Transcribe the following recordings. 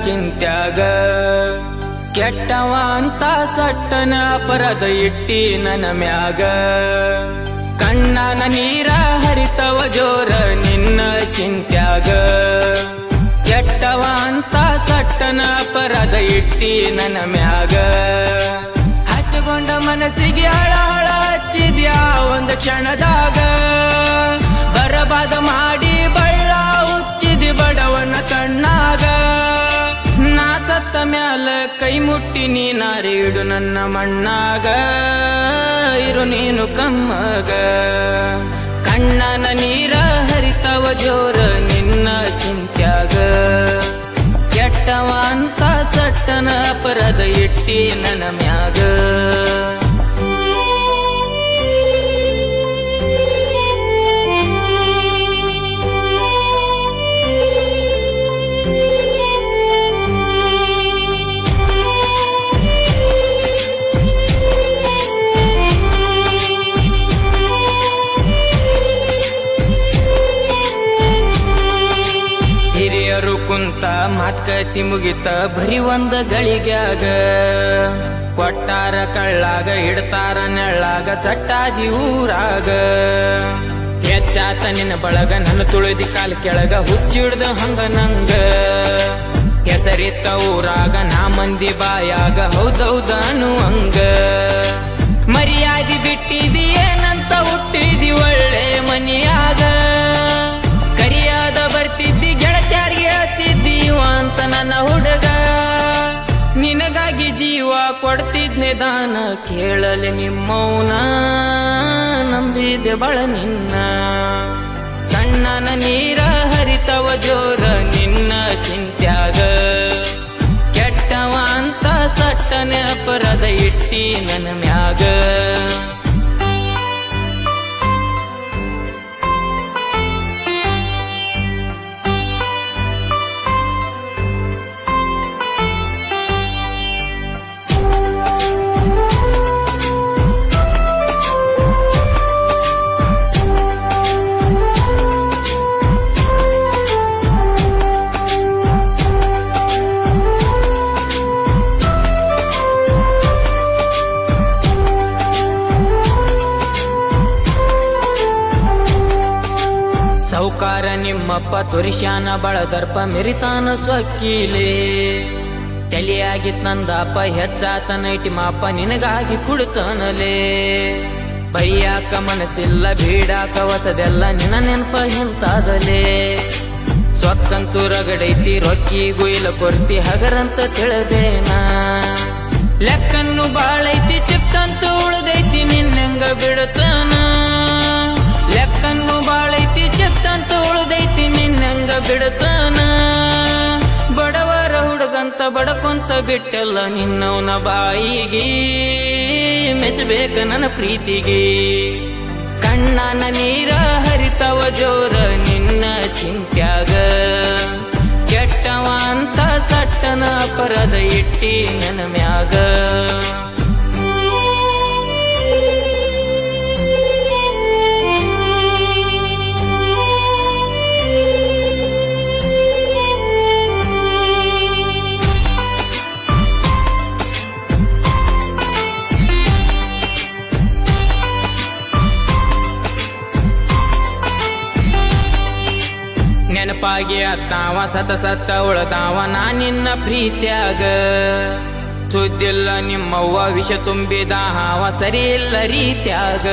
ಚಿಂತ್ಯಾಗ ಕೆಟ್ಟವ ಅಂತ ಸಟ್ಟನ ಅಪರಾಧ ಇಟ್ಟಿ ನನ್ನ ಮ್ಯಾಗ ಕಣ್ಣನ ನೀರ ಹರಿತವ ಜೋರ ನಿನ್ನ ಚಿಂತ್ಯಾಗ ಕೆಟ್ಟವ ಅಂತ ಸಟ್ಟನ ಅಪರಾಧ ಇಟ್ಟಿ ನನ್ನ ಮ್ಯಾಗ ಹಚ್ಚಗೊಂಡ ಮನಸ್ಸಿಗೆ ಹಳ ಹಳ ಹಚ್ಚಿದ್ಯಾ ಒಂದು ಕ್ಷಣದಾಗ ಬರಬಾದ ಮಾಡಿ ಬಳ್ಳ ಹುಚ್ಚಿದಿ ಬಡವನ ಕಣ್ಣಾಗ ನಾ ಸತ್ತ ಮ್ಯಾಲ ಕೈ ಮುಟ್ಟಿ ನೀನಾರಿಡು ನನ್ನ ಮಣ್ಣಾಗ ಇರು ನೀನು ಕಮ್ಮಗ ಕಣ್ಣನ ನೀರ ಹರಿತವ ಜೋರ ನಿನ್ನ ಚಿಂತ್ಯಾಗ ಕೆಟ್ಟವ ಅಂತ ಸಟ್ಟನ ಅಪರಾಧ ಇಟ್ಟಿ ನನ್ನ ಮ್ಯಾಗ ಹಿರಿಯರು ಕುಂತ ಮಾತ್ಕತಿ ಮುಗಿತ ಬರಿ ಒಂದ ಗಳಿಗ್ಯಾಗ ಕೊಟ್ಟಾರ ಕಳ್ಳಾಗ ಇಡ್ತಾರ ನೆಳ್ಳಾಗ ಸಟ್ಟಾದಿ ಊರಾಗ ಹೆಚ್ಚಾತ ನಿನ್ನ ಬಳಗ ನನ್ನ ತುಳಿದಿ ಕಾಲ್ ಕೆಳಗ ಹುಚ್ಚಿಡ್ದ ಹಂಗ ನಂಗ ಹೆಸರಿತ್ತ ಊರಾಗ ನಾ ಮಂದಿ ಬಾಯಾಗ ಹೌದೌದ ಅನ್ನುವಂಗ ಮರ್ಯಾದಿ ಬಿಟ್ಟಿದಿ ಏನಂತ ಹುಟ್ಟಿದಿ ಒಳ್ಳೆ ಮನಿಯಾಗ ಕರಿಯಾದ ಬರ್ತಿದ್ದಿ ಗೆಳತ್ಯಾರ್ಗೆ ಹೇಳ್ತಿದ್ದೀವ ಅಂತ ನನ್ನ ಹುಡುಗ ನಿನಗಾಗಿ ಜೀವ ಕೊಡ್ತಿದ್ನೆ ದಾನ ಕೇಳಲೆ ನಿಮ್ಮೌನ ನಂಬಿದೆ ಬಳ ನಿನ್ನ ಕಣ್ಣನ ನೀರ ಹರಿತವ ಜೋರ ನಿನ್ನ ಚಿಂತ್ಯಾಗ ಕೆಟ್ಟವ ಅಂತ ಸಟ್ಟನೆ ಅಪರಾಧ ಇಟ್ಟಿ ನನ್ನ ಮ್ಯಾಗ ಸೌಕಾರ ನಿಮ್ಮಪ್ಪ ತುರಿಶಾನ ಬಳದರ್ಪ ಮೆರಿತಾನ ಸ್ವಕ್ಕೀಲೆ ತಲೆಯಾಗಿತ್ ನಂದಪ್ಪ ಹೆಚ್ಚಾತ ನೈಟಿ ಮಾಪ ನಿನಗಾಗಿ ಕುಡ್ತಾನಲೇ ಬೈಯಾಕ ಮನಸ್ಸಿಲ್ಲ ಬೀಡಾಕ ಹೊಸದೆಲ್ಲ ನಿನ್ನ ನೆನಪ ಎಂತಾದಲೇ ಸ್ವಕ್ಕಂತೂ ರಗಡೈತಿ ರೊಕ್ಕಿಗೂ ಇಲ್ಲ ಕೊರ್ತಿ ಹಗರಂತ ತಿಳಿದೇನ ಲೆಕ್ಕನ್ನು ಬಾಳೈತಿ ಚಿಕ್ಕಂತೂ ಉಳ್ದೈತಿ ನಿನ್ನಂಗ ಬಿಡತಾನ ಲೆಕ್ಕನ್ನು ಬಾಳೈತಿ ಚಿತ್ತಂತ ಉಳ್ದೈತಿ ನಿನ್ನಂಗ ಬಿಡತಾನ ಬಡವರ ಹುಡುಗಂತ ಬಡಕೊಂತ ಬಿಟ್ಟೆಲ್ಲ ನಿನ್ನವನ ಬಾಯಿಗೆ ಮೆಚ್ಚಬೇಕ ನನ್ನ ಪ್ರೀತಿಗೆ ಕಣ್ಣನ ನೀರ ಹರಿತವ ಜೋರ ನಿನ್ನ ಚಿಂತ್ಯಾಗ ಕೆಟ್ಟವ ಅಂತ ಸಟ್ಟನ ಅಪರಾಧ ಇಟ್ಟಿ ನನ್ನ ಮ್ಯಾಗ ನೆನಪಾಗಿ ಅತ್ತಾವ ಸತ ಸತ್ತ ಉಳತಾವ ನಾ ನಿನ್ನ ಪ್ರೀತ್ಯಾಗ ಸುದ್ದಿಲ್ಲ ನಿಮ್ಮವ್ವ ವಿಷ ತುಂಬಿದ ಹಾವ ಸರಿ ಇಲ್ಲ ರೀತ್ಯಾಗ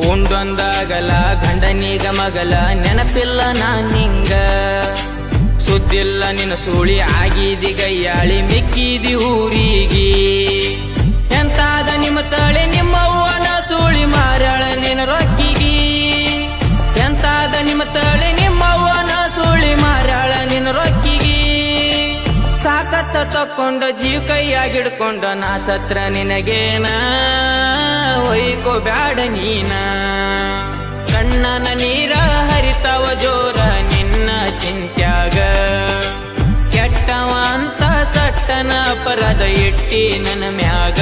ಉಂಡೊಂದಾಗಲ ಗಂಡನೀಗ ಮಗಲ ನೆನಪಿಲ್ಲ ನಾ ನಿಂಗ ಸುದ್ದಿಲ್ಲ ನಿನ್ನ ಸೂಳಿ ಆಗಿದಿ ಗಯ್ಯಾಳಿ ಮಿಕ್ಕಿದಿ ಊರಿಗೆ ಎಂತಾದ ನಿಮ್ಮ ತಳೆ ನಿಮ್ಮವ್ವನ ಸೂಳಿ ಮಾರಾಳ ನಿನ್ನ ರೊಕ್ಕಿಗಿ ಎಂತಾದ ನಿಮ್ಮ ತಳೆ ನಿಮ್ಮವ್ವನ ಸೂಳಿ ಮಾರಾಳ ನಿನ್ನ ರೊಕ್ಕಿಗಿ ಸಾಕತ್ತ ತಕ್ಕೊಂಡ ಜೀವ ಕೈಯಾಗಿಡ್ಕೊಂಡ ನಾ ಸತ್ರ ನಿನಗೇನ ಒಯ್ಕೋ ಬ್ಯಾಡ ನೀನ ಕಣ್ಣನ ನೀರ ಹರಿತವ ಜೋರ ನಿನ್ನ ಚಿಂತ್ಯಾಗ ಕೆಟ್ಟವ ಅಂತ ಸಟ್ಟನ ಅಪರಾಧ ಇಟ್ಟಿ ನನ್ನ ಮ್ಯಾಗ